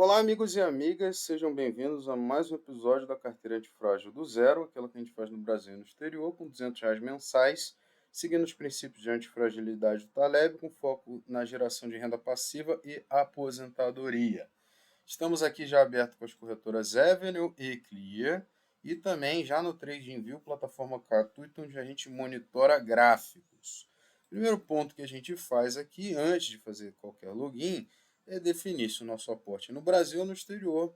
Olá, amigos e amigas, sejam bem-vindos a mais um episódio da Carteira Antifrágil do Zero, aquela que a gente faz no Brasil e no exterior, com R$ 200 mensais, seguindo os princípios de antifragilidade do Taleb, com foco na geração de renda passiva e aposentadoria. Estamos aqui já aberto com as corretoras Avenue e Clear, e também já no TradingView, plataforma gratuita, onde a gente monitora gráficos. O primeiro ponto que a gente faz aqui, antes de fazer qualquer login, é definir se o nosso aporte é no Brasil ou no exterior,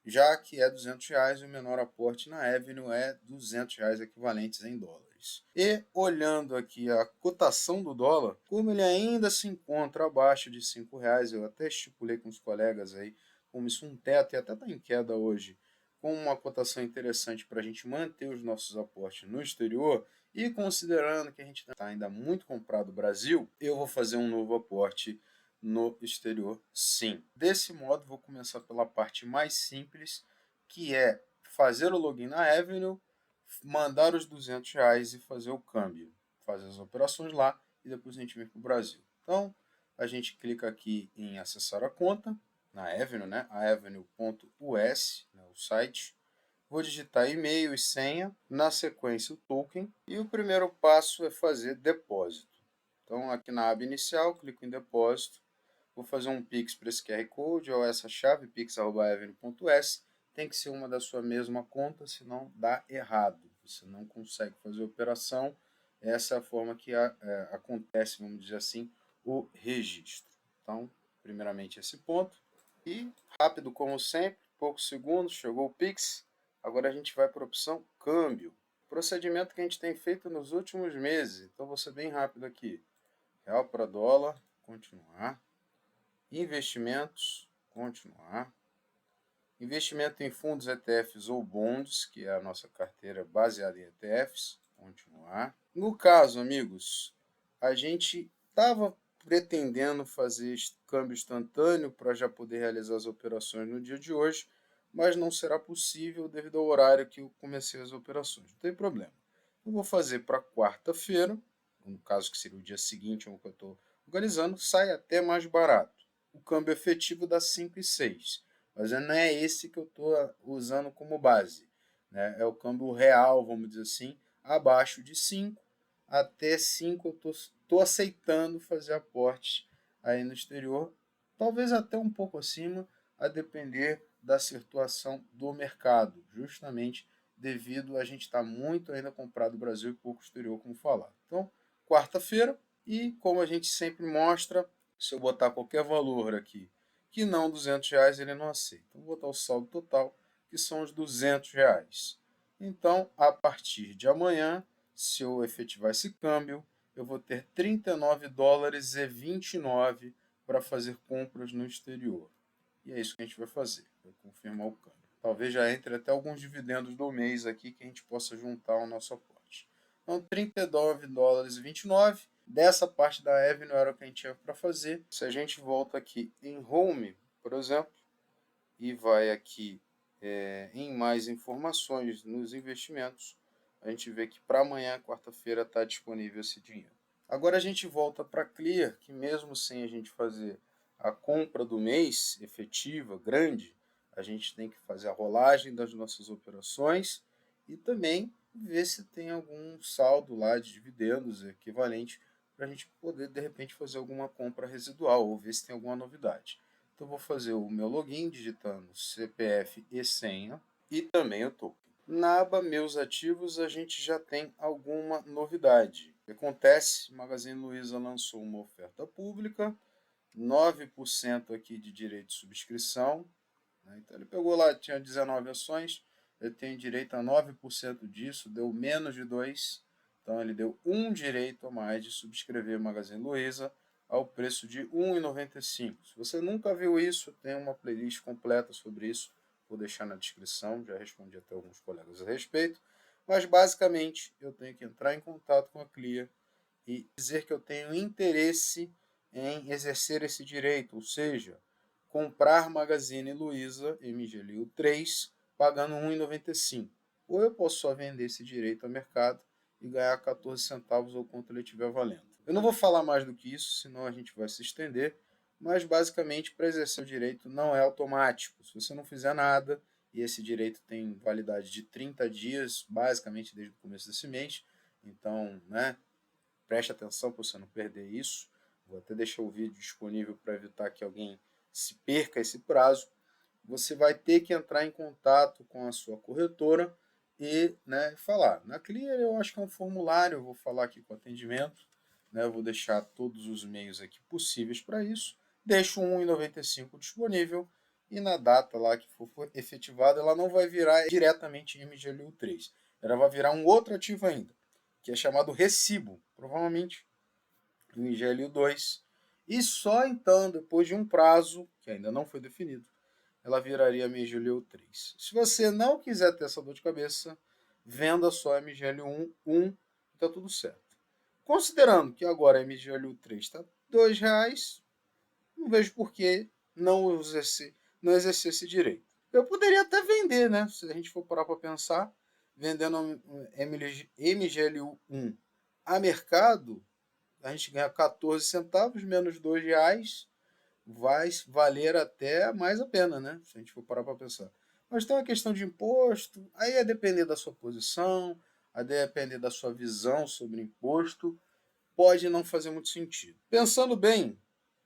já que é R$ 200 e o menor aporte na Avenue é R$ 200 equivalentes em dólares. E olhando aqui a cotação do dólar, como ele ainda se encontra abaixo de R$ 5, eu até estipulei com os colegas aí como isso um teto e até está em queda hoje, com uma cotação interessante para a gente manter os nossos aportes no exterior, e considerando que a gente está ainda muito comprado no Brasil, eu vou fazer um novo aporte no exterior, sim. Desse modo, vou começar pela parte mais simples, que é fazer o login na Avenue, mandar os R$ 200 e fazer o câmbio, fazer as operações lá e depois a gente vem para o Brasil. Então, a gente clica aqui em acessar a conta, na Avenue, né? A avenue.us, né? O site. Vou digitar e-mail e senha, na sequência o token, e o primeiro passo é fazer depósito. Então, aqui na aba inicial, clico em depósito, vou fazer um Pix para esse QR Code ou essa chave, pix@avenue.us. Tem que ser uma da sua mesma conta, senão dá errado. Você não consegue fazer a operação. Essa é a forma que acontece, vamos dizer assim, o registro. Então, primeiramente esse ponto. E rápido como sempre, poucos segundos, chegou o Pix. Agora a gente vai para a opção câmbio. Procedimento que a gente tem feito nos últimos meses. Então vou ser bem rápido aqui. Real para dólar, continuar. Investimentos, continuar. Investimento em fundos ETFs ou bonds, que é a nossa carteira baseada em ETFs, continuar. No caso, amigos, a gente estava pretendendo fazer câmbio instantâneo para já poder realizar as operações no dia de hoje, mas não será possível devido ao horário que eu comecei as operações. Não tem problema. Eu vou fazer para quarta-feira, no caso que seria o dia seguinte ao que eu estou organizando, sai até mais barato. O câmbio efetivo dá 5,6, mas não é esse que eu estou usando como base, né? É o câmbio real, vamos dizer assim, abaixo de 5, até 5 eu estou aceitando fazer aportes aí no exterior, talvez até um pouco acima, a depender da situação do mercado, justamente devido a gente estar muito ainda comprado no Brasil e pouco exterior, como falar. Então, quarta-feira, e como a gente sempre mostra, se eu botar qualquer valor aqui que não R$ 200, ele não aceita. Então, vou botar o saldo total, que são os R$ 200. Então, a partir de amanhã, se eu efetivar esse câmbio, eu vou ter US$ 39,29 para fazer compras no exterior. E é isso que a gente vai fazer, vai confirmar o câmbio. Talvez já entre até alguns dividendos do mês aqui que a gente possa juntar ao nosso aporte. Então, US$ 39,29. Dessa parte da Avenue era o que a gente tinha para fazer. Se a gente volta aqui em Home, por exemplo, e vai aqui em mais informações nos investimentos, a gente vê que para amanhã, quarta-feira, está disponível esse dinheiro. Agora a gente volta para Clear, que mesmo sem a gente fazer a compra do mês efetiva, grande, a gente tem que fazer a rolagem das nossas operações e também ver se tem algum saldo lá de dividendos equivalente para a gente poder, de repente, fazer alguma compra residual ou ver se tem alguma novidade. Então, vou fazer o meu login digitando CPF e senha e também o token. Na aba Meus Ativos, a gente já tem alguma novidade. O que acontece? Magazine Luiza lançou uma oferta pública, 9% aqui de direito de subscrição. Né? Então, ele pegou lá, tinha 19 ações, ele tem direito a 9% disso, deu menos de 2. Então, ele deu um direito a mais de subscrever Magazine Luiza ao preço de R$ 1,95. Se você nunca viu isso, tem uma playlist completa sobre isso. Vou deixar na descrição, já respondi até alguns colegas a respeito. Mas, basicamente, eu tenho que entrar em contato com a Clear e dizer que eu tenho interesse em exercer esse direito, ou seja, comprar Magazine Luiza MGLU 3 pagando R$ 1,95. Ou eu posso só vender esse direito ao mercado e ganhar 14 centavos ou quanto ele estiver valendo. Eu não vou falar mais do que isso, senão a gente vai se estender. mas basicamente para exercer o direito não é automático. Se você não fizer nada, e esse direito tem validade de 30 dias, basicamente desde o começo desse mês, então, né, preste atenção para você não perder isso. Vou até deixar o vídeo disponível para evitar que alguém se perca esse prazo. Você vai ter que entrar em contato com a sua corretora e, né, falar. Na Clear eu acho que é um formulário, eu vou falar aqui com o atendimento, né, eu vou deixar todos os meios aqui possíveis para isso. Deixo um 1,95 disponível e na data lá que for efetivada, ela não vai virar diretamente MGLU3. Ela vai virar um outro ativo ainda, que é chamado recibo, provavelmente MGLU2. E só então, depois de um prazo, que ainda não foi definido, ela viraria MGLU3. Se você não quiser ter essa dor de cabeça, venda só MGLU1, está tudo certo. Considerando que agora a MGLU3 está R$ 2, não vejo por que não exercer esse direito. Eu poderia até vender, né? Se a gente for parar para pensar, vendendo MGLU1 a mercado, a gente ganha 14 centavos menos R$ 2, vai valer até mais a pena, né? Se a gente for parar para pensar. Mas tem uma questão de imposto, aí é depender da sua posição, a depender da sua visão sobre imposto, pode não fazer muito sentido. Pensando bem,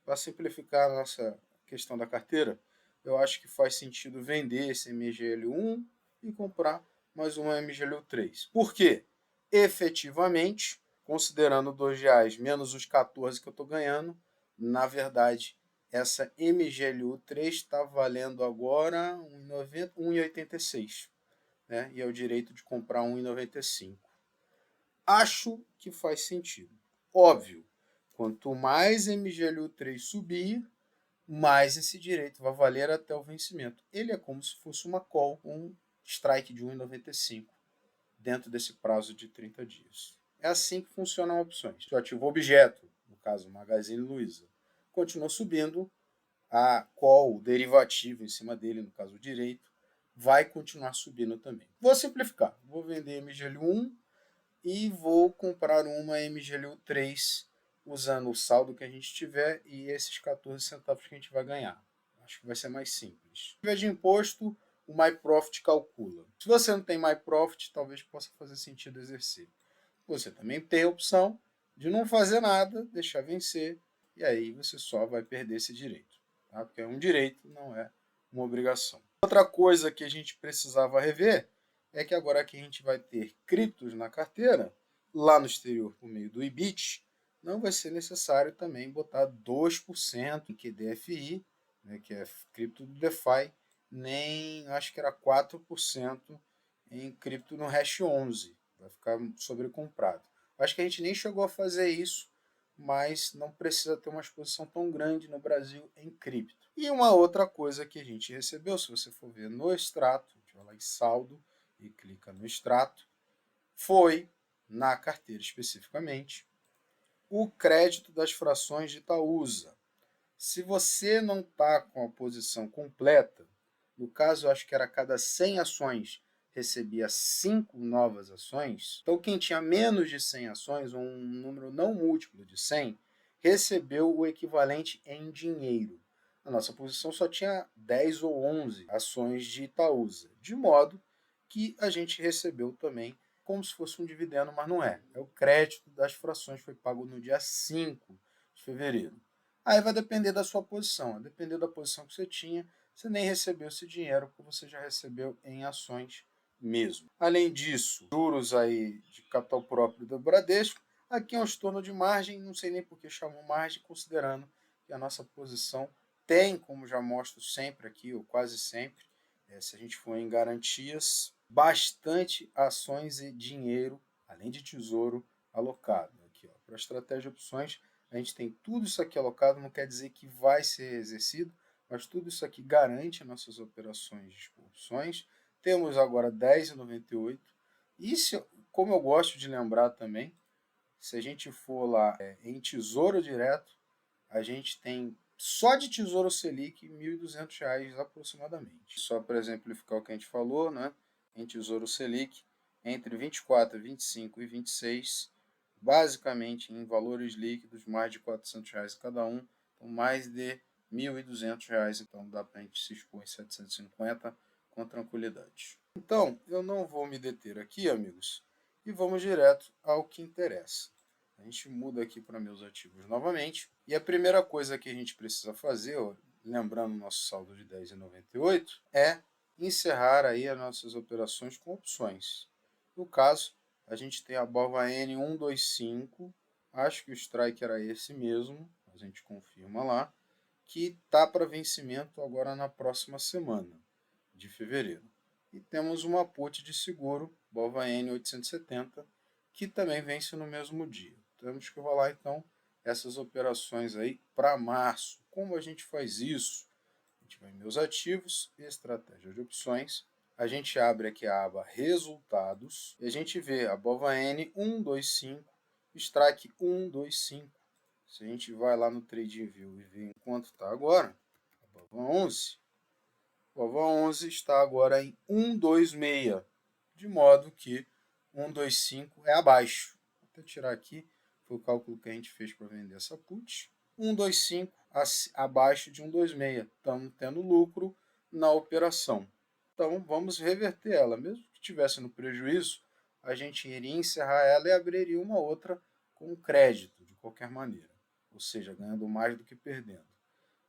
para simplificar a nossa questão da carteira, eu acho que faz sentido vender esse MGL1 e comprar mais uma MGL3. Por quê? Efetivamente, considerando R$ 2 menos os 14 que eu estou ganhando, na verdade, essa MGLU3 está valendo agora R$ 1,86, né? E é o direito de comprar R$ 1,95. Acho que faz sentido. Óbvio, quanto mais MGLU3 subir, mais esse direito vai valer até o vencimento. Ele é como se fosse uma call, um strike de 1,95 dentro desse prazo de 30 dias. É assim que funcionam opções. Se eu ativo o objeto, no caso Magazine Luiza, continua subindo, a call, o derivativo em cima dele, no caso o direito, vai continuar subindo também. Vou simplificar. Vou vender MGL1 e vou comprar uma MGLU3 usando o saldo que a gente tiver e esses 14 centavos que a gente vai ganhar. Acho que vai ser mais simples. Em vez de imposto, o MyProfit calcula. Se você não tem MyProfit, talvez possa fazer sentido exercer. Você também tem a opção de não fazer nada, deixar vencer, e aí você só vai perder esse direito. Tá? Porque é um direito, não é uma obrigação. Outra coisa que a gente precisava rever é que agora que a gente vai ter criptos na carteira, lá no exterior por meio do IBIT, não vai ser necessário também botar 2% em QDFI, né, que é cripto do DeFi, nem acho que era 4% em cripto no Hash 11. Vai ficar sobrecomprado. Acho que a gente nem chegou a fazer isso, mas não precisa ter uma exposição tão grande no Brasil em cripto. E uma outra coisa que a gente recebeu, se você for ver no extrato, a gente vai lá em saldo e clica no extrato, foi, na carteira especificamente, o crédito das frações de Itaúsa. Se você não está com a posição completa, no caso eu acho que era a cada 100 ações recebia 5 novas ações, então quem tinha menos de 100 ações, ou um número não múltiplo de 100, recebeu o equivalente em dinheiro. A nossa posição só tinha 10 ou 11 ações de Itaúsa, de modo que a gente recebeu também como se fosse um dividendo, mas não é. É o crédito das frações, foi pago no dia 5 de fevereiro. Aí vai depender da sua posição. A depender da posição que você tinha, você nem recebeu esse dinheiro, porque você já recebeu em ações mesmo. Além disso, juros aí de capital próprio do Bradesco, aqui é um estorno de margem, não sei nem por que chamam margem, considerando que a nossa posição tem, como já mostro sempre aqui, ou quase sempre, se a gente for em garantias, bastante ações e dinheiro, além de tesouro, alocado. Aqui, ó, para a estratégia de opções, a gente tem tudo isso aqui alocado, não quer dizer que vai ser exercido, mas tudo isso aqui garante nossas operações de opções. Temos agora 10,98. E se, como eu gosto de lembrar também, se a gente for lá em Tesouro Direto, a gente tem só de Tesouro Selic R$ 1.200 aproximadamente. Só para exemplificar o que a gente falou, né? Em Tesouro Selic, entre 24, 25 e 26, basicamente em valores líquidos, mais de R$ 400 cada um, Então, mais de R$ 1.200, então dá para a gente se expor em 750 com tranquilidade. Então, eu não vou me deter aqui, amigos, e vamos direto ao que interessa. A gente muda aqui para meus ativos novamente. E a primeira coisa que a gente precisa fazer, ó, lembrando o nosso saldo de 10,98, é encerrar aí as nossas operações com opções. No caso, a gente tem a BOVA N125, acho que o strike era esse mesmo, a gente confirma lá, que está para vencimento agora na próxima semana de fevereiro. E temos uma put de seguro, BOVA N870, que também vence no mesmo dia. Temos que rolar então essas operações aí para março. Como a gente faz isso? A gente vai em meus ativos, estratégia de opções. A gente abre aqui a aba resultados e a gente vê a BOVA N125, strike 125. Se a gente vai lá no TradingView e vê em quanto está agora, a BOVA 11, a BOVA 11 está agora em 126, de modo que 125 é abaixo. Vou até tirar aqui, foi o cálculo que a gente fez para vender essa put. 125 abaixo de 126. Estamos tendo lucro na operação. Então vamos reverter ela. Mesmo que estivesse no prejuízo, a gente iria encerrar ela e abriria uma outra com crédito, de qualquer maneira. Ou seja, ganhando mais do que perdendo.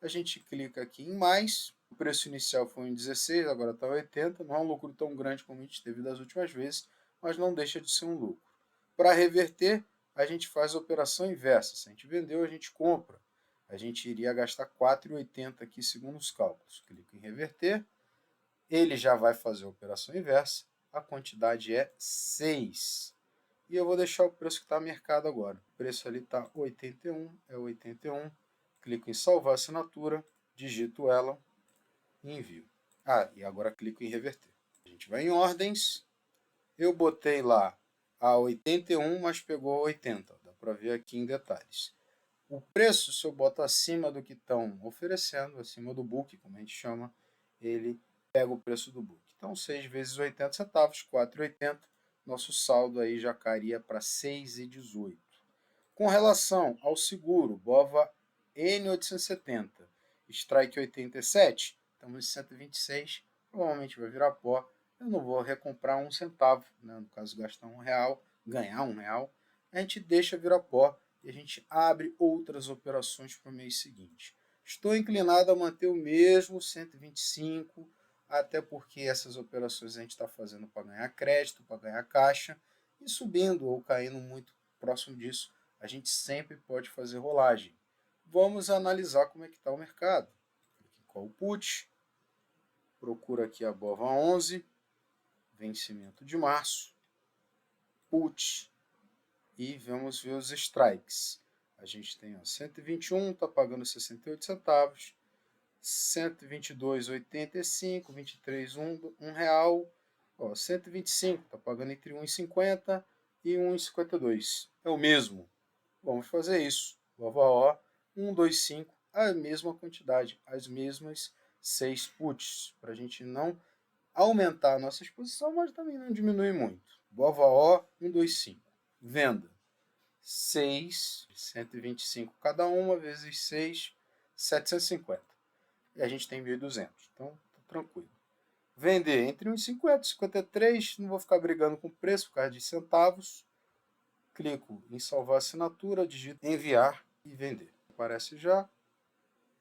A gente clica aqui em mais. O preço inicial foi em 16, agora está 80. Não é um lucro tão grande como a gente teve das últimas vezes, mas não deixa de ser um lucro. Para reverter, a gente faz a operação inversa. Se a gente vendeu, a gente compra. A gente iria gastar 4,80 aqui, segundo os cálculos. Clico em reverter. Ele já vai fazer a operação inversa. A quantidade é 6. E eu vou deixar o preço que está mercado agora. O preço ali está 81, é 81. Clico em salvar assinatura, digito ela e envio. E agora clico em reverter. A gente vai em ordens. Eu botei lá a 81, mas pegou a 80. Dá para ver aqui em detalhes. O preço, se eu boto acima do que estão oferecendo, acima do book, como a gente chama, ele pega o preço do book. Então, 6 vezes 80 centavos, 4,80. Nosso saldo aí já cairia para 6,18. Com relação ao seguro, BOVA N870, strike 87, estamos em 126, provavelmente vai virar pó. Eu não vou recomprar um centavo, né? No caso gastar R$ 1, ganhar R$ 1. A gente deixa virar pó e a gente abre outras operações para o mês seguinte. Estou inclinado a manter o mesmo 125, até porque essas operações a gente está fazendo para ganhar crédito, para ganhar caixa, e subindo ou caindo muito próximo disso, a gente sempre pode fazer rolagem. Vamos analisar como é que está o mercado. Aqui, qual o put? Procura aqui a BOVA 11, vencimento de março, put, e vamos ver os strikes. A gente tem 121, está pagando 68 centavos, 122,85, 23, R$ real. 125, está pagando entre 1,50 e 1,52. É o mesmo. Vamos fazer isso. BOVA O, 125, a mesma quantidade, as mesmas 6 puts, para a gente não aumentar a nossa exposição, mas também não diminuir muito. BOVA O, 125. Venda. 6, 125 cada uma, vezes 6, 750. E a gente tem 1.200. Então, tá tranquilo. Vender entre 1,50 e 53, não vou ficar brigando com o preço por causa de centavos. Clico em salvar assinatura, digito enviar e vender. Aparece já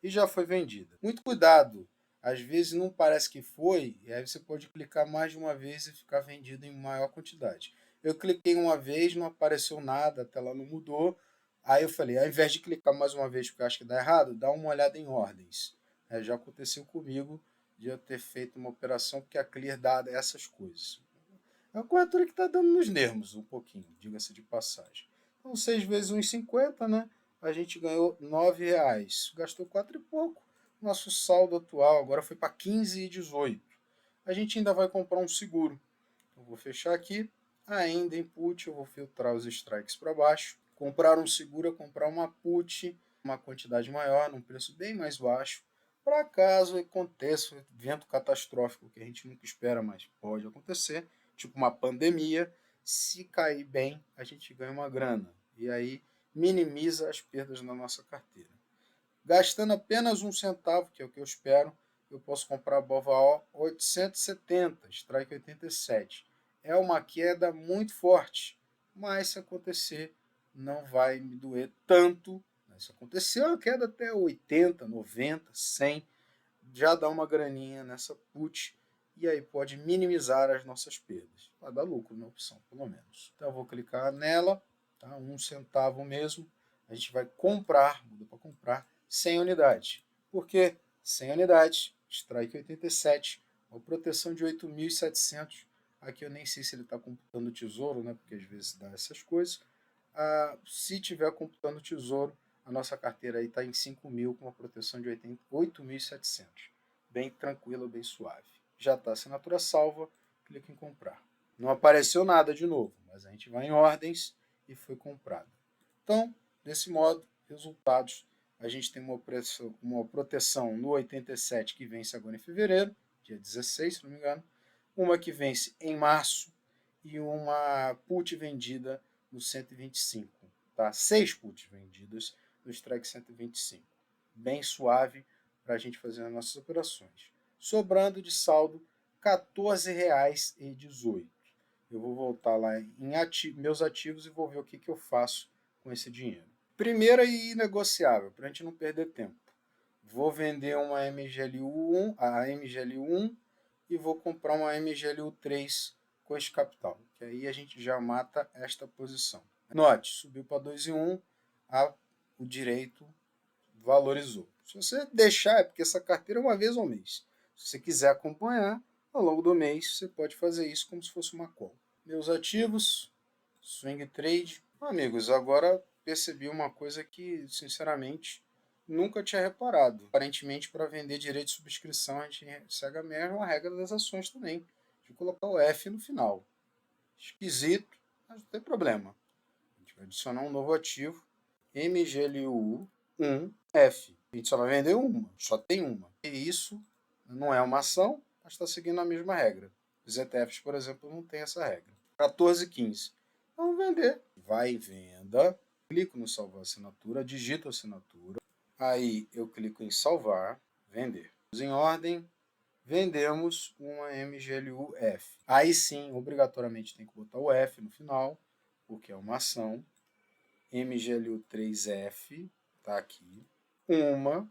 e já foi vendida. Muito cuidado, às vezes não parece que foi, e aí você pode clicar mais de uma vez e ficar vendido em maior quantidade. Eu cliquei uma vez, não apareceu nada, a tela não mudou. Aí eu falei, ao invés de clicar mais uma vez porque eu acho que dá errado, dá uma olhada em ordens. Já aconteceu comigo de eu ter feito uma operação porque a Clear dá essas coisas. É uma corretora que está dando nos nervos um pouquinho, diga-se de passagem. Então, 6 vezes 1,50, né? A gente ganhou R$ 9. Gastou 4 e pouco. Nosso saldo atual agora foi para 15,18. A gente ainda vai comprar um seguro. Eu vou fechar aqui. Ainda em put, eu vou filtrar os strikes para baixo. Comprar um seguro é comprar uma put, uma quantidade maior, num preço bem mais baixo, para caso aconteça um evento catastrófico que a gente nunca espera, mas pode acontecer, tipo uma pandemia. Se cair bem, a gente ganha uma grana e aí minimiza as perdas na nossa carteira. Gastando apenas 1 centavo, que é o que eu espero, eu posso comprar a BOVA 870, strike 87. É uma queda muito forte, mas se acontecer, não vai me doer tanto. Se acontecer uma queda até 80, 90, 100, já dá uma graninha nessa put e aí pode minimizar as nossas perdas. Vai dar lucro na opção, pelo menos. Então eu vou clicar nela, tá? 1 centavo mesmo. A gente vai comprar, muda para comprar, 100 unidades. Por quê? 100 unidades, strike 87, uma proteção de 8.700. Aqui eu nem sei se ele está computando o tesouro, né? Porque às vezes dá essas coisas. Se tiver computando o tesouro, a nossa carteira aí está em 5.000 com uma proteção de 8.700. Bem tranquila, bem suave. Já está a assinatura salva, clique em comprar. Não apareceu nada de novo, mas a gente vai em ordens e foi comprado. Então, desse modo, resultados. A gente tem uma proteção no 87 que vence agora em fevereiro, dia 16, se não me engano. Uma que vence em março e uma put vendida no 125. Tá? 6 puts vendidas no strike 125. Bem suave para a gente fazer as nossas operações. Sobrando de saldo R$ 14,18. Eu vou voltar lá em meus ativos e vou ver o que eu faço com esse dinheiro. Primeira e inegociável, para a gente não perder tempo. Vou vender uma MGLU1, a MGLU1 e vou comprar uma MGLU3 com esse capital, que aí a gente já mata esta posição. Note, subiu para 2 em 1, o direito valorizou. Se você deixar, é porque essa carteira é uma vez ao mês. Se você quiser acompanhar, ao longo do mês, você pode fazer isso como se fosse uma call. Meus ativos, swing trade. Amigos, agora percebi uma coisa que, sinceramente, nunca tinha reparado. Aparentemente, para vender direito de subscrição, a gente segue a mesma regra das ações também, de colocar o F no final. Esquisito, mas não tem problema. A gente vai adicionar um novo ativo, MGLU1F. A gente só vai vender uma, só tem uma. E isso não é uma ação, mas está seguindo a mesma regra. Os ETFs, por exemplo, não tem essa regra. 14,15. Vamos vender. Vai em venda. Clico no salvar assinatura, digito a assinatura. Aí eu clico em salvar, vender. Em ordem, vendemos uma MGLU-F. Aí sim, obrigatoriamente tem que botar o F no final, porque é uma ação. MGLU3F, tá aqui. Uma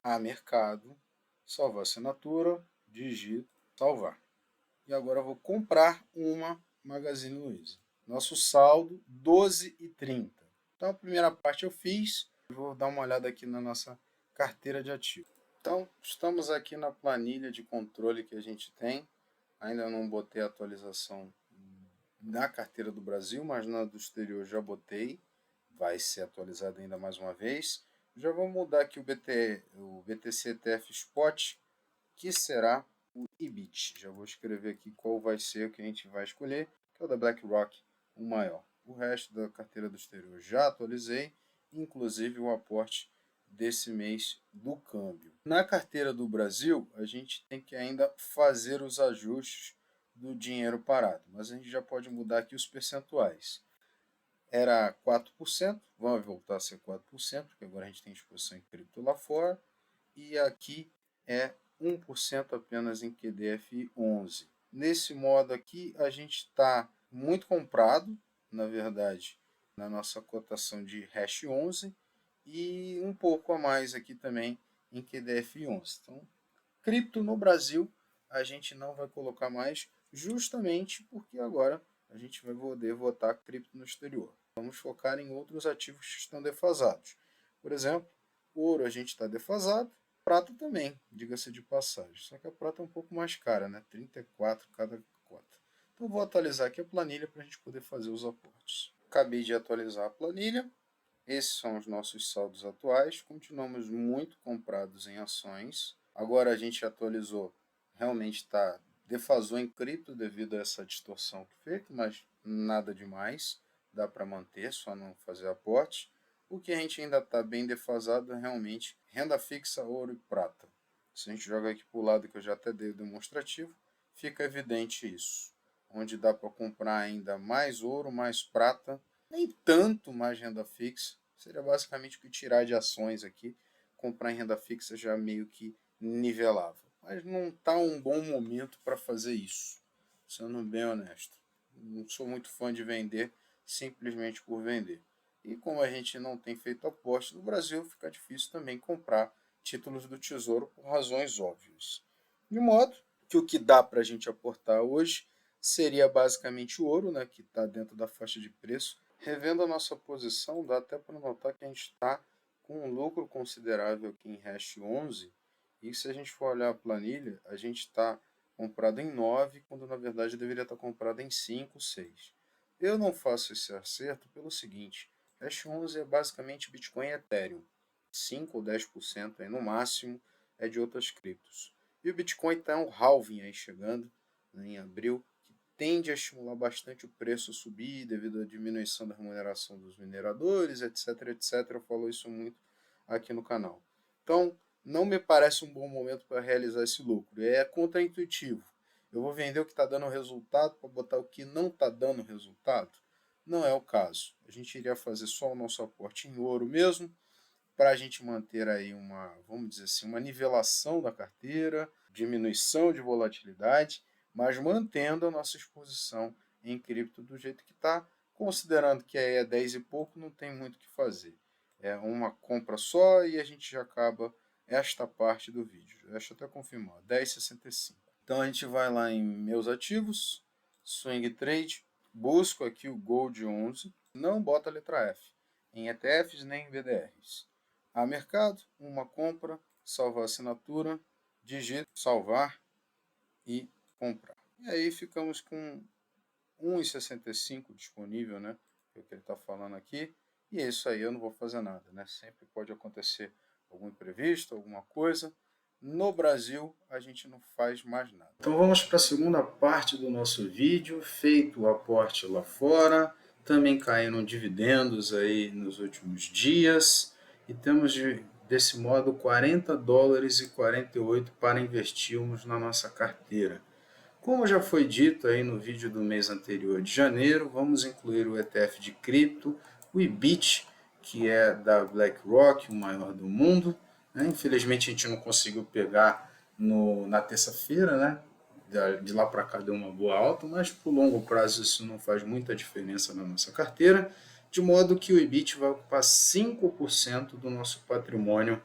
a mercado, salvar assinatura, digito, salvar. E agora eu vou comprar uma Magazine Luiza. Nosso saldo, 12,30. Então a primeira parte eu fiz. Vou dar uma olhada aqui na nossa carteira de ativos. Então, estamos aqui na planilha de controle que a gente tem. Ainda não botei a atualização na carteira do Brasil, mas na do exterior já botei. Vai ser atualizada ainda mais uma vez. Já vou mudar aqui o BTC ETF Spot, que será o IBIT. Já vou escrever aqui qual vai ser o que a gente vai escolher, que é o da BlackRock, o maior. O resto da carteira do exterior já atualizei, inclusive o aporte desse mês do câmbio. Na carteira do Brasil, a gente tem que ainda fazer os ajustes do dinheiro parado, mas a gente já pode mudar aqui os percentuais. Era 4%, vai voltar a ser 4%, porque agora a gente tem exposição em cripto lá fora, e aqui é 1% apenas em QDF11. Nesse modo aqui, a gente está muito comprado, na verdade, na nossa cotação de hash 11 e um pouco a mais aqui também em QDF11. Então, cripto no Brasil a gente não vai colocar mais, justamente porque agora a gente vai poder votar cripto no exterior. Vamos focar em outros ativos que estão defasados. Por exemplo, ouro a gente está defasado, prata também, diga-se de passagem. Só que a prata é um pouco mais cara, né? 34 cada cota. Então vou atualizar aqui a planilha para a gente poder fazer os aportes. Acabei de atualizar a planilha. Esses são os nossos saldos atuais. Continuamos muito comprados em ações. Agora a gente atualizou, realmente defasou em cripto devido a essa distorção que fez, mas nada demais. Dá para manter, só não fazer aporte. O que a gente ainda está bem defasado é realmente renda fixa, ouro e prata. Se a gente joga aqui para o lado que eu já até dei o demonstrativo, fica evidente isso. Onde dá para comprar ainda mais ouro, mais prata, nem tanto mais renda fixa. Seria basicamente o que tirar de ações aqui, comprar em renda fixa já meio que nivelava. Mas não está um bom momento para fazer isso, sendo bem honesto. Não sou muito fã de vender simplesmente por vender. E como a gente não tem feito aposta no Brasil, fica difícil também comprar títulos do Tesouro por razões óbvias. De modo que o que dá para a gente aportar hoje seria basicamente o ouro, né, que está dentro da faixa de preço. Revendo a nossa posição, dá até para notar que a gente está com um lucro considerável aqui em Hash 11. E se a gente for olhar a planilha, a gente está comprado em 9, quando na verdade deveria estar comprado em 5, 6. Eu não faço esse acerto pelo seguinte: Hash 11 é basicamente Bitcoin e Ethereum. 5 ou 10% aí no máximo é de outras criptos. E o Bitcoin está um halving aí chegando, né, em abril, que tende a estimular bastante o preço a subir devido à diminuição da remuneração dos mineradores, etc, etc. Eu falo isso muito aqui no canal. Então, não me parece um bom momento para realizar esse lucro. É contraintuitivo. Eu vou vender o que está dando resultado para botar o que não está dando resultado? Não é o caso. A gente iria fazer só o nosso aporte em ouro mesmo, para a gente manter aí uma, vamos dizer assim, uma nivelação da carteira, diminuição de volatilidade, mas mantendo a nossa exposição em cripto do jeito que está, considerando que aí é 10 e pouco, não tem muito o que fazer. É uma compra só e a gente já acaba esta parte do vídeo. Deixa eu até confirmar, 10,65. Então a gente vai lá em meus ativos, Swing Trade, busco aqui o Gold 11, não bota a letra F em ETFs nem em BDRs. A mercado, uma compra, salvar assinatura, digito, salvar e comprar. E aí ficamos com 1,65 disponível, né? É o que ele está falando aqui. E é isso aí, eu não vou fazer nada, né? Sempre pode acontecer algum imprevisto, alguma coisa. No Brasil, a gente não faz mais nada. Então vamos para a segunda parte do nosso vídeo, feito o aporte lá fora. Também caíram dividendos aí nos últimos dias. E temos desse modo $40,48 para investirmos na nossa carteira. Como já foi dito aí no vídeo do mês anterior de janeiro, vamos incluir o ETF de cripto, o IBIT, que é da BlackRock, o maior do mundo. Né? Infelizmente a gente não conseguiu pegar na terça-feira, né? De lá para cá deu uma boa alta, mas por longo prazo isso não faz muita diferença na nossa carteira, de modo que o IBIT vai ocupar 5% do nosso patrimônio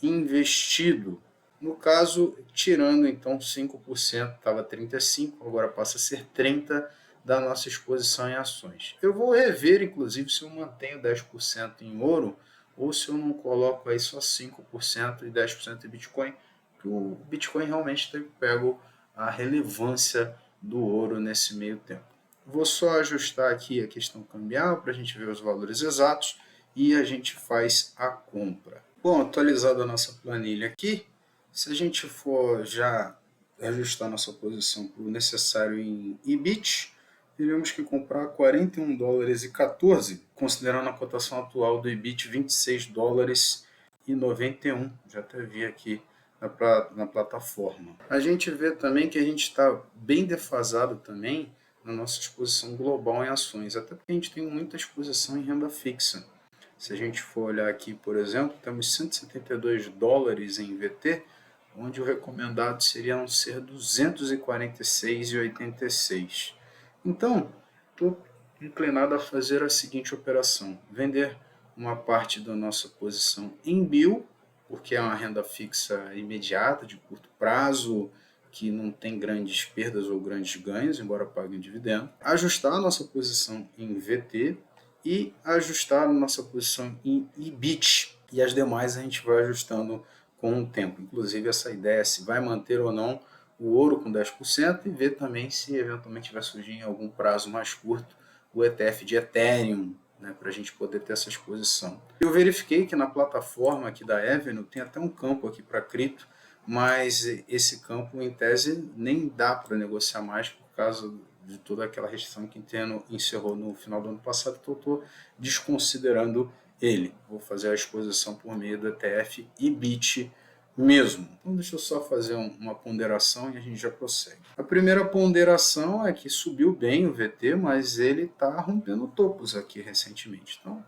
investido. No caso, tirando então 5%, estava 35%, agora passa a ser 30% da nossa exposição em ações. Eu vou rever, inclusive, se eu mantenho 10% em ouro ou se eu não coloco aí só 5% e 10% em Bitcoin, porque o Bitcoin realmente tem pego a relevância do ouro nesse meio tempo. Vou só ajustar aqui a questão cambial para a gente ver os valores exatos e a gente faz a compra. Bom, atualizada a nossa planilha aqui, se a gente for já ajustar nossa posição para o necessário em IBIT, teríamos que comprar $41,14, considerando a cotação atual do IBIT $26,91. Já até vi aqui na plataforma. A gente vê também que a gente está bem defasado também na nossa exposição global em ações, até porque a gente tem muita exposição em renda fixa. Se a gente for olhar aqui, por exemplo, temos $172 em VT, onde o recomendado seriam ser 246,86. Então, estou inclinado a fazer a seguinte operação: vender uma parte da nossa posição em BIL, porque é uma renda fixa imediata, de curto prazo, que não tem grandes perdas ou grandes ganhos, embora pague um dividendo. Ajustar a nossa posição em VT e ajustar a nossa posição em IBIT. E as demais a gente vai ajustando com o tempo. Inclusive essa ideia se vai manter ou não o ouro com 10% e ver também se eventualmente vai surgir em algum prazo mais curto o ETF de Ethereum, né, para a gente poder ter essa exposição. Eu verifiquei que na plataforma aqui da Avenue tem até um campo aqui para cripto, mas esse campo em tese nem dá para negociar mais por causa de toda aquela restrição que Nintendo encerrou no final do ano passado, então eu estou desconsiderando ele. Vou fazer a exposição por meio do ETF IBIT mesmo. Então deixa eu só fazer uma ponderação e a gente já prossegue. A primeira ponderação é que subiu bem o VT, mas ele está rompendo topos aqui recentemente. Então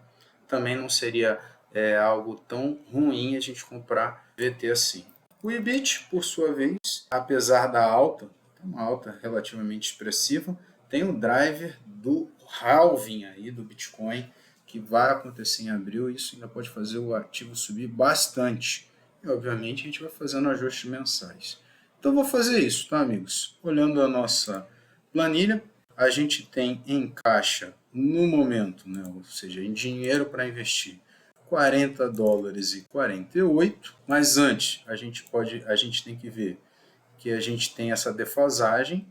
também não seria é algo tão ruim a gente comprar VT assim. O IBIT, por sua vez, apesar da alta, uma alta relativamente expressiva, tem o driver do halving aí do Bitcoin, que vai acontecer em abril, e isso ainda pode fazer o ativo subir bastante. E, obviamente, a gente vai fazendo ajustes mensais. Então, vou fazer isso, tá, amigos? Olhando a nossa planilha, a gente tem em caixa, no momento, né, ou seja, em dinheiro para investir, $40,48, mas antes a gente tem que ver que a gente tem essa defasagem.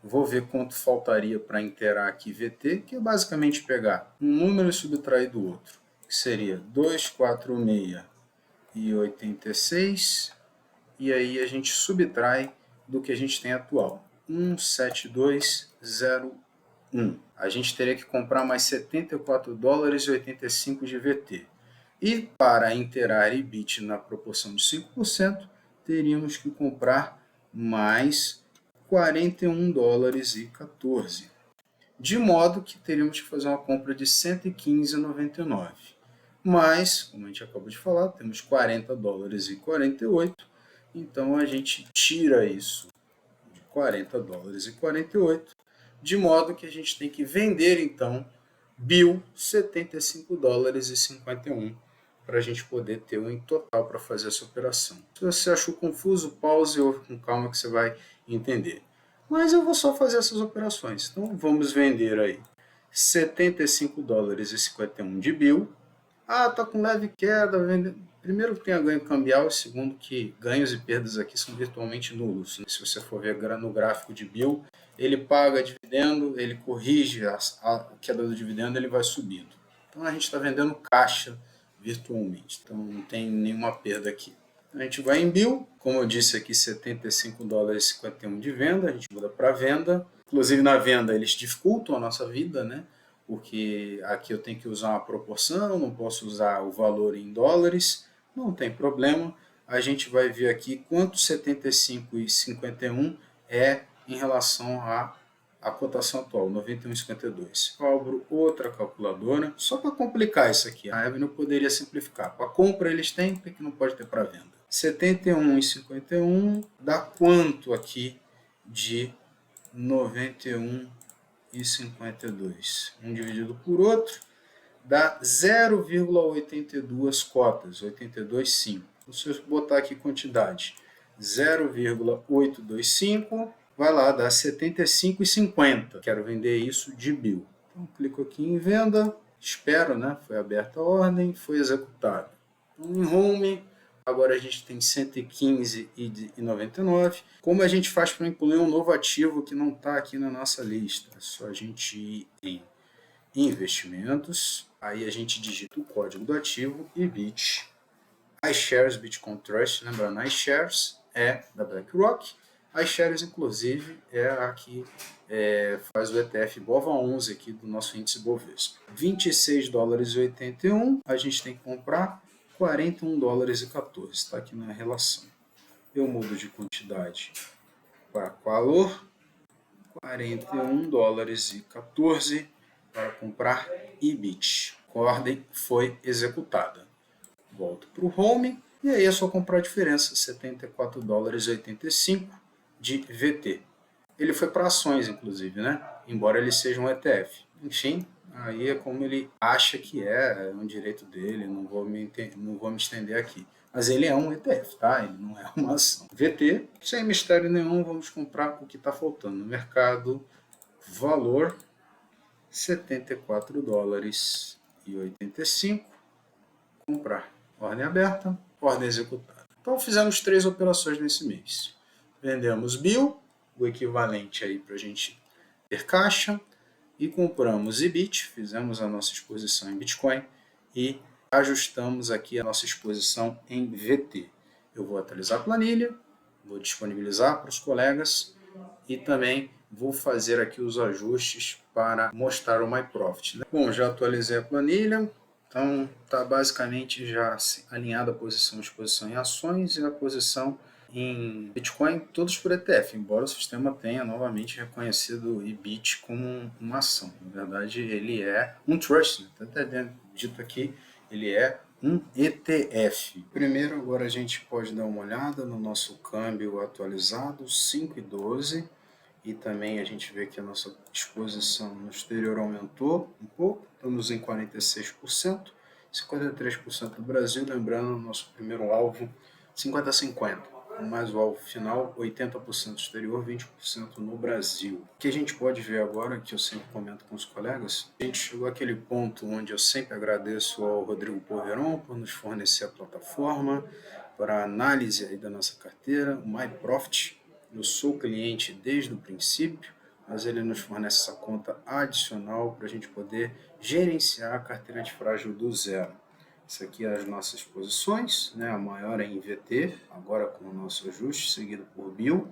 Vou ver quanto faltaria para inteirar aqui VT, que é basicamente pegar um número e subtrair do outro, que seria 246,86, e aí a gente subtrai do que a gente tem atual, 17201. A gente teria que comprar mais $74,85 de VT. E para inteirar IBIT na proporção de 5%, teríamos que comprar mais $41,14. De modo que teríamos que fazer uma compra de R$115,99. Mas, como a gente acabou de falar, temos $40,48. Então a gente tira isso de $40,48, de modo que a gente tem que vender então BIL $75,51 para a gente poder ter um em total para fazer essa operação. Se você achou confuso, pause e ouve com calma que você vai entender. Mas eu vou só fazer essas operações. Então vamos vender aí $75,51 de BIL. Ah, tá com leve queda. Primeiro que tem a ganho cambial, e segundo que ganhos e perdas aqui são virtualmente nulos. Se você for ver no gráfico de BIL, ele paga dividendo, ele corrige a queda do dividendo, ele vai subindo. Então a gente está vendendo caixa virtualmente, então não tem nenhuma perda aqui. A gente vai em BIL, como eu disse aqui, $75,51 de venda, a gente muda para venda. Inclusive na venda eles dificultam a nossa vida, né? Porque aqui eu tenho que usar uma proporção, não posso usar o valor em dólares, não tem problema. A gente vai ver aqui quanto 75,51 é em relação à cotação atual, 91,52. Abro outra calculadora, só para complicar isso aqui. A Avenue poderia simplificar. Para compra eles têm, porque não pode ter para venda. 71,51 dá quanto aqui de 91,52? Um dividido por outro dá 0,82 cotas, 82,5. Se eu botar aqui quantidade 0,825, vai lá, dá 75,50. Quero vender isso de BIL. Então, clico aqui em venda, espero, né? Foi aberta a ordem, foi executado. Então, em home, agora a gente tem 115,99. Como a gente faz para incluir um novo ativo que não está aqui na nossa lista? É só a gente ir em investimentos, aí a gente digita o código do ativo, IBIT, iShares Bitcoin Trust, lembrando, iShares é da BlackRock, iShares inclusive é a que faz o ETF BOVA11 aqui do nosso índice Bovespa. $26,81, a gente tem que comprar $41,14, está aqui na relação. Eu mudo de quantidade para valor, $41,14 para comprar IBIT. A ordem foi executada. Volto para o home e aí é só comprar a diferença, $74,85 de VT. Ele foi para ações, inclusive, né? Embora ele seja um ETF. Enfim, aí é como ele acha que é um direito dele, não vou me estender aqui. Mas ele é um ETF, tá? Ele não é uma ação. VT, sem mistério nenhum, vamos comprar o que está faltando no mercado. Valor $74,85. Comprar. Ordem aberta, ordem executada. Então fizemos 3 operações nesse mês. Vendemos BIL, o equivalente aí para a gente ter caixa, e compramos IBIT, fizemos a nossa exposição em Bitcoin e ajustamos aqui a nossa exposição em VT. Eu vou atualizar a planilha, vou disponibilizar para os colegas e também vou fazer aqui os ajustes para mostrar o MyProfit. Bom, já atualizei a planilha, então está basicamente já alinhada a posição de exposição em ações e a posição em Bitcoin, todos por ETF, embora o sistema tenha novamente reconhecido o IBIT como uma ação. Na verdade, ele é um trust, até dito aqui, ele é um ETF. Primeiro, agora a gente pode dar uma olhada no nosso câmbio atualizado, 5,12, e também a gente vê que a nossa exposição no exterior aumentou um pouco, estamos em 46%, 53% do Brasil, lembrando, nosso primeiro alvo 50-50, mais o alvo final 80% exterior, 20% no Brasil. O que a gente pode ver agora, que eu sempre comento com os colegas, a gente chegou àquele ponto onde eu sempre agradeço ao Rodrigo Poveron por nos fornecer a plataforma para a análise aí da nossa carteira, o MyProfit. Eu sou cliente desde o princípio, mas ele nos fornece essa conta adicional para a gente poder gerenciar a carteira antifrágil do zero. Isso aqui é as nossas posições, né? A maior é em VT, agora com o nosso ajuste, seguido por Bill,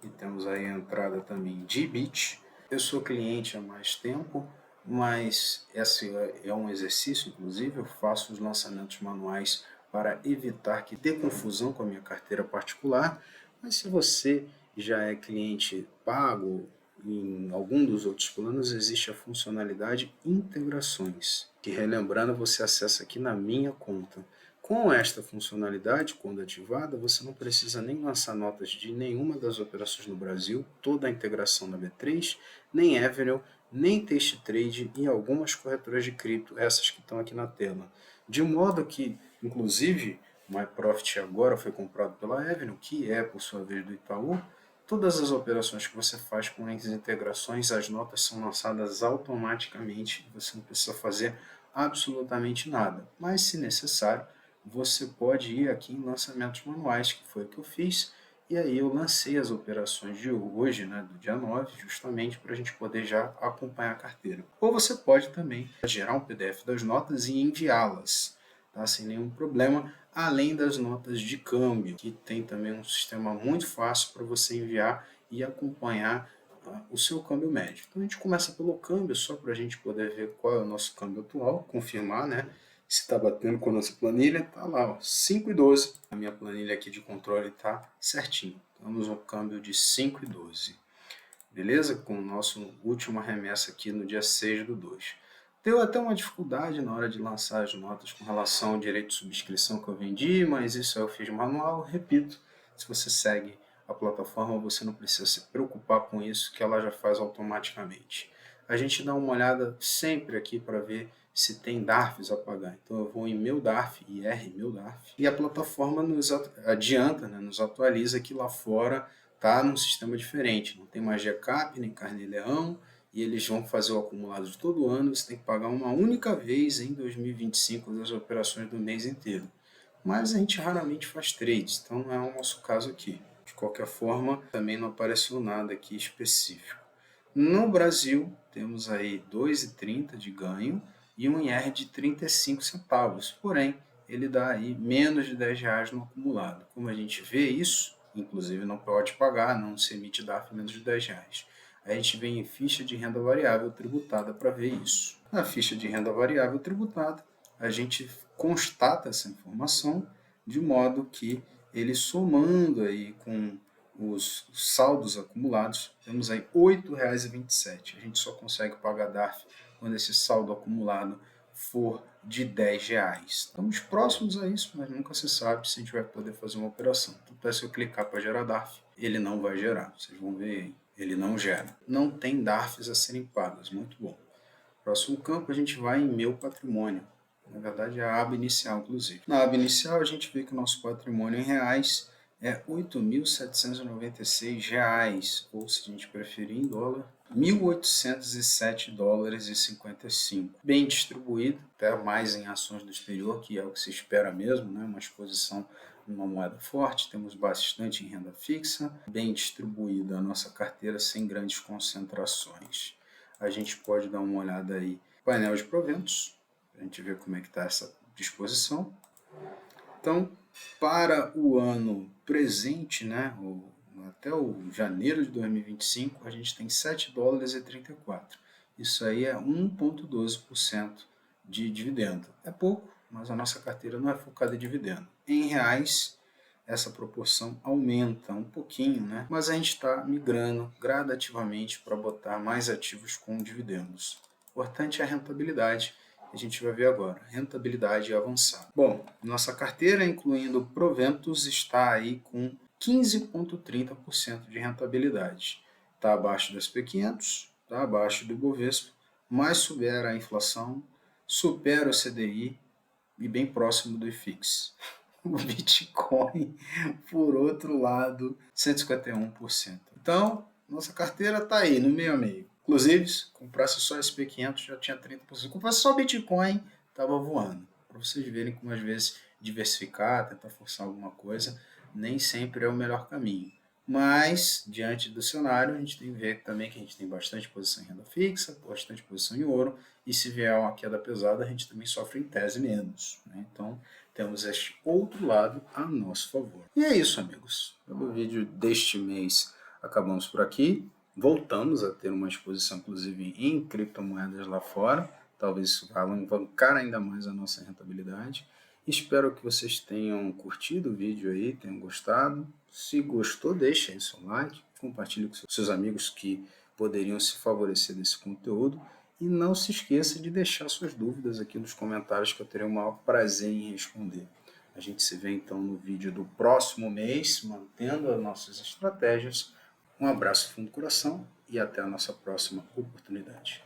e temos aí a entrada também de BIT. Eu sou cliente há mais tempo, mas esse é um exercício, inclusive, eu faço os lançamentos manuais para evitar que dê confusão com a minha carteira particular, mas se você já é cliente pago, em algum dos outros planos existe a funcionalidade integrações, que relembrando você acessa aqui na minha conta. Com esta funcionalidade, quando ativada, você não precisa nem lançar notas de nenhuma das operações no Brasil, toda a integração da B3, nem Avenue, nem Tastytrade e algumas corretoras de cripto, essas que estão aqui na tela. De modo que, inclusive, o MyProfit agora foi comprado pela Avenue, que é, por sua vez, do Itaú. Todas as operações que você faz com as integrações, as notas são lançadas automaticamente, você não precisa fazer absolutamente nada. Mas, se necessário, você pode ir aqui em lançamentos manuais, que foi o que eu fiz, e aí eu lancei as operações de hoje, né, do dia 9, justamente para a gente poder já acompanhar a carteira. Ou você pode também gerar um PDF das notas e enviá-las, tá, sem nenhum problema, além das notas de câmbio, que tem também um sistema muito fácil para você enviar e acompanhar o seu câmbio médio. Então a gente começa pelo câmbio, só para a gente poder ver qual é o nosso câmbio atual, confirmar, né? Se está batendo com a nossa planilha, tá lá, ó, 5,12. A minha planilha aqui de controle está certinho. Temos um câmbio de 5,12. Beleza? Com o nosso último remessa aqui no dia 6/2. Deu até uma dificuldade na hora de lançar as notas com relação ao direito de subscrição que eu vendi, mas isso eu fiz manual. Repito, se você segue a plataforma, você não precisa se preocupar com isso, que ela já faz automaticamente. A gente dá uma olhada sempre aqui para ver se tem DARFs a pagar. Então eu vou em meu DARF, IR meu DARF, e a plataforma nos adianta, né, nos atualiza que lá fora está num sistema diferente, não tem mais GCAP nem carnê-leão, e eles vão fazer o acumulado de todo ano, você tem que pagar uma única vez em 2025 das operações do mês inteiro. Mas a gente raramente faz trades, então não é o nosso caso aqui. De qualquer forma, também não apareceu nada aqui específico. No Brasil, temos aí 2,30 de ganho e um IR de 35 centavos, porém, ele dá aí menos de R$ 10 no acumulado. Como a gente vê isso, inclusive não pode pagar, não se emite DARF menos de R$ 10. A gente vem em ficha de renda variável tributada para ver isso. Na ficha de renda variável tributada, a gente constata essa informação de modo que ele somando aí com os saldos acumulados, temos aí R$ 8,27. A gente só consegue pagar DARF quando esse saldo acumulado for de R$ 10. Estamos próximos a isso, mas nunca se sabe se a gente vai poder fazer uma operação. Então, se eu clicar para gerar DARF, ele não vai gerar. Vocês vão ver aí, ele não gera. Não tem DARFs a serem pagas, muito bom. Próximo campo, a gente vai em meu patrimônio. Na verdade, é a aba inicial, inclusive. Na aba inicial, a gente vê que o nosso patrimônio em reais é R$ 8.796, ou se a gente preferir em dólar, $1.807,55. Bem distribuído, até mais em ações do exterior, que é o que se espera mesmo, né? Uma exposição numa moeda forte, temos bastante em renda fixa, bem distribuída a nossa carteira sem grandes concentrações. A gente pode dar uma olhada aí no painel de proventos, para a gente ver como é que está essa disposição. Então, para o ano presente, né, até o janeiro de 2025, a gente tem $7,34. Isso aí é 1,12% de dividendo. É pouco, mas a nossa carteira não é focada em dividendo. Em reais, essa proporção aumenta um pouquinho, né? Mas a gente está migrando gradativamente para botar mais ativos com dividendos. O importante é a rentabilidade A gente vai ver agora, rentabilidade avançada. Bom, nossa carteira, incluindo proventos, está aí com 15,30% de rentabilidade. Está abaixo do SP500, está abaixo do Ibovespa, mas supera a inflação, supera o CDI e bem próximo do IFIX. O Bitcoin, por outro lado, 151%. Então, nossa carteira está aí, no meio a meio. Inclusive, se comprasse só SP500 já tinha 30%. Se comprasse só Bitcoin, estava voando. Para vocês verem como às vezes diversificar, tentar forçar alguma coisa, nem sempre é o melhor caminho. Mas, diante do cenário, a gente tem que ver também que a gente tem bastante posição em renda fixa, bastante posição em ouro, e se vier uma queda pesada, a gente também sofre em tese menos. Né? Então, temos este outro lado a nosso favor. E é isso, amigos. Pelo vídeo deste mês, acabamos por aqui. Voltamos a ter uma exposição, inclusive, em criptomoedas lá fora. Talvez isso vá alavancar ainda mais a nossa rentabilidade. Espero que vocês tenham curtido o vídeo aí, tenham gostado. Se gostou, deixe aí seu like, compartilhe com seus amigos que poderiam se favorecer desse conteúdo. E não se esqueça de deixar suas dúvidas aqui nos comentários, que eu terei o maior prazer em responder. A gente se vê então no vídeo do próximo mês, mantendo as nossas estratégias. Um abraço fundo do coração e até a nossa próxima oportunidade.